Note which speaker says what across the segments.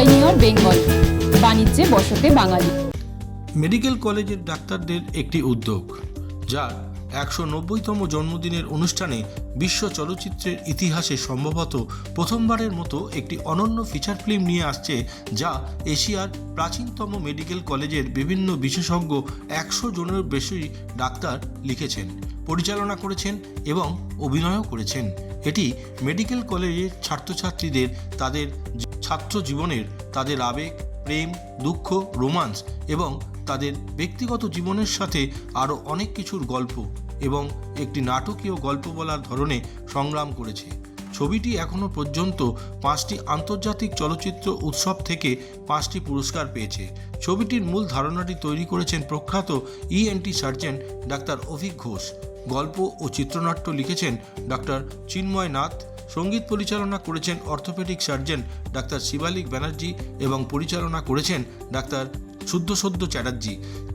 Speaker 1: Pioneer Bengal, বাণিজ্যে বসতে বাঙালি।
Speaker 2: Medical কলেজের ডাক্তারদের একটি উদ্যোগ, যার ১৯০তম জন্মদিনের অনুষ্ঠানে বিশ্ব চলচ্চিত্রের ইতিহাসে সম্ভবত প্রথমবারের মতো একটি অনন্য ফিচার ফিল্ম নিয়ে আসছে, যা এশিয়ার প্রাচীনতম মেডিকেল কলেজের বিভিন্ন বিশেষজ্ঞ ১০০ জনের বেশি ডাক্তার লিখেছেন, পরিচালনা করেছেন এবং অভিনয়ও করেছেন। এটি মেডিকেল কলেজের ছাত্রছাত্রীদের তাদের ছাত্র জীবনের, তাদের আবেগ, প্রেম, দুঃখ, রোমান্স এবং তাদের ব্যক্তিগত জীবনের সাথে আরও অনেক কিছুর গল্প এবং একটি নাটকীয় গল্প বলার ধরনে সংগ্রাম করেছে। ছবিটি এখনও পর্যন্ত 5টি আন্তর্জাতিক চলচ্চিত্র উৎসব থেকে 5টি পুরস্কার পেয়েছে। ছবিটির মূল ধারণাটি তৈরি করেছেন প্রখ্যাত ENT surgeon doctor Avik Ghosh. গল্প ও চিত্রনাট্য লিখেছেন ডাক্তার চিন্ময় নাথ। সঙ্গীত পরিচালনা করেছেন orthopaedic surgeon doctor Shivalik Banerjee এবং পরিচালনা করেছেন ডাক্তার শুদ্ধসদ্য চ্যাটার্জি।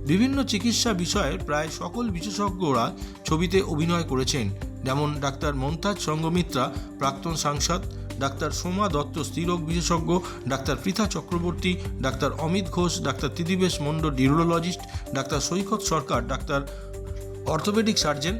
Speaker 2: বিভিন্ন চিকিৎসা বিষয়ের প্রায় সকল বিশেষজ্ঞরা ছবিতে অভিনয় করেছেন, যেমন ডাক্তার মমতাজ সঙ্গমিত্রা, প্রাক্তন সাংসদ, ডাক্তার সোমা দত্ত স্ত্রীরোগ বিশেষজ্ঞ, doctor Pritha Chakraborty, doctor Amit Ghosh, doctor Tidibesh Mondal neurologist, doctor Saikat Sarkar doctor orthopaedic surgeon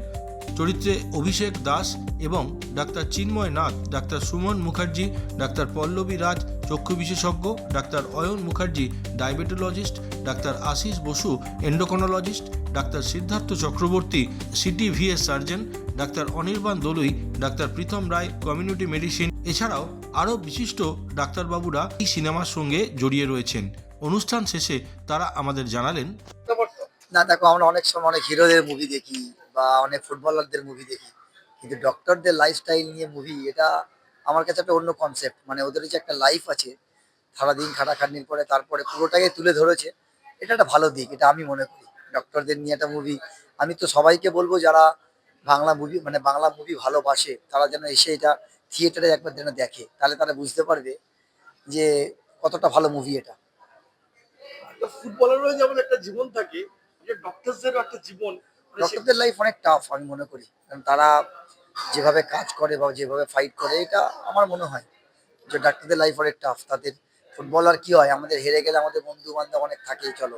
Speaker 2: চরিত্রে অভিষেক দাস এবং doctor Chinmoy Nath, doctor Suman Mukherjee, doctor Pallavi Raj চক্ষু বিশেষজ্ঞ, doctor Ayan Mukherjee diabetologist, doctor Ashis Basu endocrinologist, doctor Siddhartha Chakraborty CTVS surgeon, doctor Anirban Dolui, doctor Pritam Roy community medicine. এছাড়াও আরও বিশিষ্ট ডাক্তারবাবুরা এই সিনেমার সঙ্গে জড়িয়ে রয়েছেন। অনুষ্ঠান শেষে তারা আমাদের জানালেন,
Speaker 3: না দেখো, আমরা অনেক সময় অনেক হিরোদের মুভি দেখি বা অনেক ফুটবলারদের মুভি দেখি, কিন্তু ডক্টরদের লাইফস্টাইল নিয়ে মুভি, এটা আমার কাছে একটা অন্য কনসেপ্ট। মানে ওদের যে একটা লাইফ আছে, সারাদিন খাটাখাটনির পরে তারপরে পুরোটাকে তুলে ধরেছে, এটা একটা ভালো দিক, এটা আমি মনে করি। ডক্টরদের নিয়ে একটা মুভি, আমি তো সবাইকে বলবো যারা বাংলা মুভি মানে বাংলা মুভি ভালোবাসে, তারা যেন এসে এটা থিয়েটারে একবার যেন দেখে, তাহলে তারা বুঝতে পারবে যে কতটা ভালো মুভি এটা।
Speaker 4: ফুটবলারও যেমন একটা জীবন থাকে, ডক্টরসদেরও একটা জীবন।
Speaker 3: ডক্টরদের লাইফ অনেক টাফ আমি মনে করি, কারণ তারা যেভাবে কাজ করে বা যেভাবে ফাইট করে, এটা আমার মনে হয় যে ডাক্তারদের লাইফ অনেক টাফ। তাদের ফুটবলার কি হয়, আমাদের হেরে গেলে আমাদের বন্ধু বান্ধব অনেক থাকেই, চলো।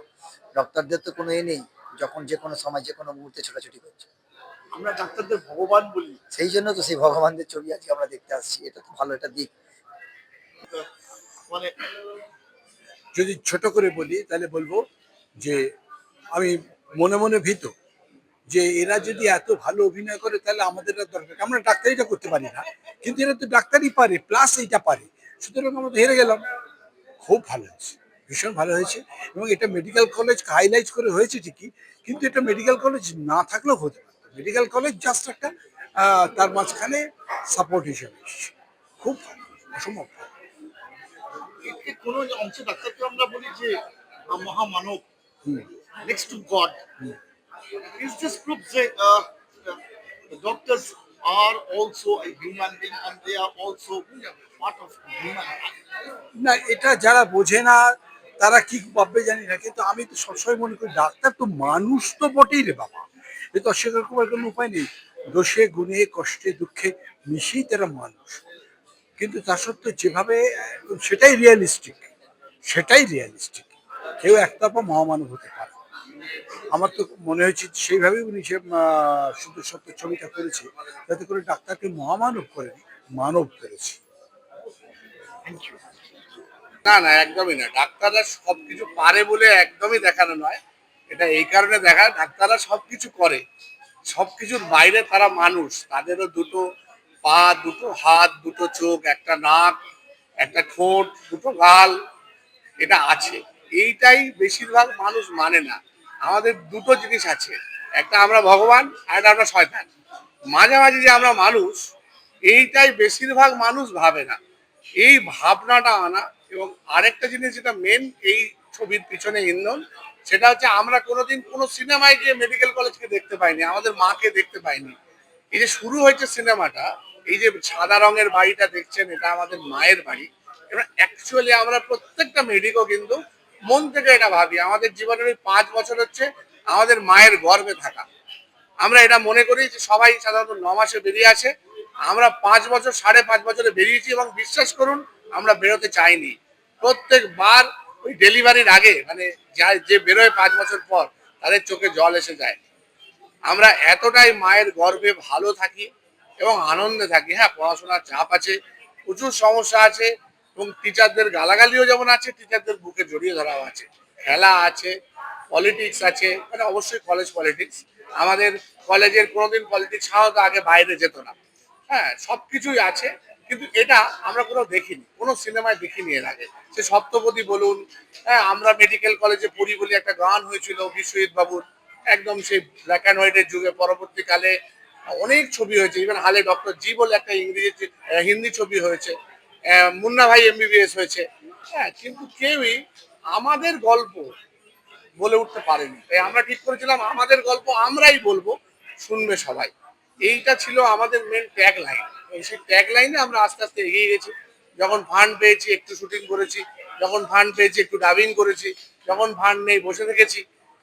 Speaker 3: ডক্টরদের তো কোনো নেই, যখন যে কোনো সময় যে কোনো মুহূর্তে ছোটাছুটি করছে।
Speaker 4: আমরা ডাক্তারদের ভগবান বলি,
Speaker 3: সেই জন্য তো সেই ভগবানদের ছবি আজকে আমরা দেখতে আসছি, এটা তো ভালো একটা দিক।
Speaker 4: মানে
Speaker 5: যদি ছোট করে বলি তাহলে বলবো যে আমি মনে মনে ভীত যে এরা যদি এত ভালো অভিনয় করে তাহলে আমাদের আর দরকার, আমরা ডাক্তারিটা করতে পারি না, কিন্তু এরা তো ডাক্তারই পারে প্লাস এইটা পারে, সুতরাং আমরা হেরে গেলাম। খুব ভালো হয়েছে, ভীষণ ভালো হয়েছে। এবং এটা মেডিকেল কলেজ হাইলাইট করে হয়েছে ঠিকই, কিন্তু এটা মেডিকেল কলেজ না থাকলেও হতে পারে। মেডিকেল কলেজ জাস্ট একটা তার মাঝখানে সাপোর্ট হিসেবে এসেছে। খুব ভালো, অসম্ভব ভালো।
Speaker 4: কোন অংশে ডাক্তারকে আমরা বলি যে মহামানব, next two god. Is this proof that the doctors are also a human being and they are also part of human life?
Speaker 5: না, এটা যারা বোঝে না তারা কি ভাববে জানি না, কিন্তু আমি তো সবসময় মনে করি ডাক্তার তো মানুষ তো বটেই রে বাবা, এ তো অস্বীকার করার কোনো উপায় নেই। দোষে গুণে কষ্টে দুঃখে মিশেই তারা মানুষ, কিন্তু তা সত্ত্বেও যেভাবে সেটাই রিয়ালিস্টিক, সেটাই রিয়ালিস্টিক। কেউ একতরফা মহামানব হতে পারে, আমার তো মনে হয়েছে সেইভাবেই উনি সে শুধু সত্য ছবিটা করেছে, যাতে করে ডাক্তারকে মহামানব করে মানব করেছে।
Speaker 6: না না, একদমই না। ডাক্তাররা সবকিছু পারে বলে একদমই দেখানো নয়, এটা এই কারণে দেখায় ডাক্তাররা সবকিছু করে, সবকিছুর বাইরে তারা মানুষ। তাদেরও দুটো পা, দুটো হাত, দুটো চোখ, একটা নাক, একটা ঠোঁট, দুটো গাল, এটা আছে। এইটাই বেশিরভাগ মানুষ মানে না। আমাদের দুটো জিনিস আছে, একটা আমরা ভগবান আর একটা আমরা শয়তান। মাঝামাঝি যে আমরা মানুষ, এইটাই বেশিরভাগ মানুষ ভাবে না। এই ভাবনাটা আনা। এবং আরেকটা জিনিস যেটা মেন এই ছবির পিছনে ইন্ধন, সেটা হচ্ছে আমরা কোনোদিন কোনো সিনেমায় গিয়ে মেডিকেল কলেজকে দেখতে পাইনি, আমাদের মাকে দেখতে পাইনি। এই যে শুরু হয়েছে সিনেমাটা, এই যে সাদা রঙের বাড়িটা দেখছেন, এটা আমাদের মায়ের বাড়ি। এবার অ্যাকচুয়ালি আমরা প্রত্যেকটা মেডিকো কিন্তু মন থেকে এটা ভাবি, আমাদের জীবনের ওই 5 বছর হচ্ছে আমাদের মায়ের গর্ভে থাকা। আমরা এটা মনে করি যে সবাই সাধারণত 9 মাসে বেরিয়ে আসে, আমরা 5 বছর 5.5 বছরে বেরিয়েছি, এবং বিশ্বাস করুন আমরা বেরোতে চাইনি। প্রত্যেকবার ওই ডেলিভারির আগে মানে যে বেরোয় 5 বছর পর তাদের চোখে জল এসে যায়। আমরা এতটাই মায়ের গর্ভে ভালো থাকি এবং আনন্দে থাকি। হ্যাঁ, পড়াশোনার চাপ আছে, প্রচুর সমস্যা আছে এবং টিচারদের গালাগালিও যেমন আছে, টিচারদের বুকে জড়িয়ে ধরাও আছে, খেলা আছে, পলিটিক্স আছে, মানে অবশ্যই কলেজ পলিটিক্স। আমাদের কলেজের কোনোদিন পলিটিক্স হওয়া তো আগে বাইরে যেত না। হ্যাঁ, সবকিছুই আছে, কিন্তু এটা আমরা কোনো দেখিনি, কোনো সিনেমায় দেখিনি এর আগে। সে সপ্তপদী বলুন, হ্যাঁ আমরা মেডিকেল কলেজে পড়ি বলে একটা গান হয়েছিল বিশ্বজিৎ বাবুর, একদম সেই ব্ল্যাক অ্যান্ড হোয়াইটের যুগে। পরবর্তীকালে অনেক ছবি হয়েছে, ইভেন হালে ডক্টর জি বলে একটা হিন্দি ছবি হয়েছে, মুন্না ভাই এমবিবিএস হয়েছে। হ্যাঁ, কিন্তু কেউই আমাদের গল্প বলে উঠতে পারেনি। তাই আমরা ঠিক করেছিলাম আমাদের গল্প আমরাই বলবো, শুনবে সবাই। এইটা ছিল আমাদের মেন ট্যাগ লাইন। সেই ট্যাগ লাইনে আমরা আস্তে আস্তে এগিয়ে গেছি। যখন ফান্ড পেয়েছি একটু শুটিং করেছি, যখন ফান্ড পেয়েছি একটু ডাবিং করেছি, যখন ফান্ড নেই বসে থেকেছি।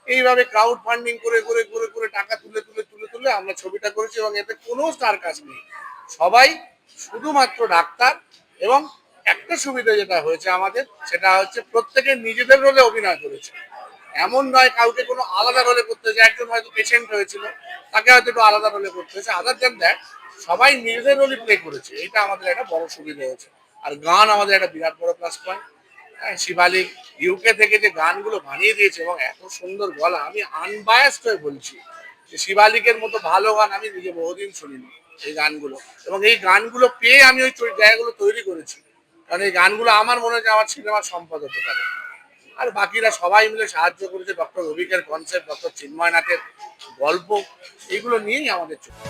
Speaker 6: এইভাবে ক্রাউড ফান্ডিং করে করে করে করে টাকা তুলে তুলে তুলে তুলে আমরা ছবিটা করেছি এবং এতে কোনো স্টার কাস্ট নেই, সবাই শুধুমাত্র ডাক্তার। এবং একটা সুবিধা যেটা হয়েছে আমাদের, সেটা হচ্ছে প্রত্যেকে নিজেদের রোলে অভিনয় করেছে। এমন নয় কাউকে কোনো আলাদা রোলে করতে হয়েছে। একজন হয়তো পেশেন্ট হয়েছিল, তাকে হয়তো একটু আলাদা রোলে করতে হয়েছে, আদার দেন দ্যাট সবাই নিজেদের রোলই প্লে করেছে। এটা আমাদের একটা বড় সুবিধা হয়েছে। আর গান আমাদের একটা বিরাট বড় প্লাস পয়েন্ট। শিবালিক ইউকে থেকে যে গানগুলো বানিয়ে দিয়েছে এবং এত সুন্দর গলা, আমি আনবায়াসড হয়ে বলছি যে শিবালিকের মতো ভালো গান আমি নিজে বহুদিন শুনিনি এই গানগুলো। এবং এই গানগুলো পেয়ে আমি ওই জায়গাগুলো তৈরি করেছি, কারণ এই গানগুলো আমার মনে হয় আমার সিনেমার সম্পদ হতে পারে। আর বাকিরা সবাই মিলে সাহায্য করেছে। ডক্টর রবিকের কনসেপ্ট, ডক্টর চিন্ময় নাথের গল্প, এইগুলো নিয়েই আমাদের চলছে।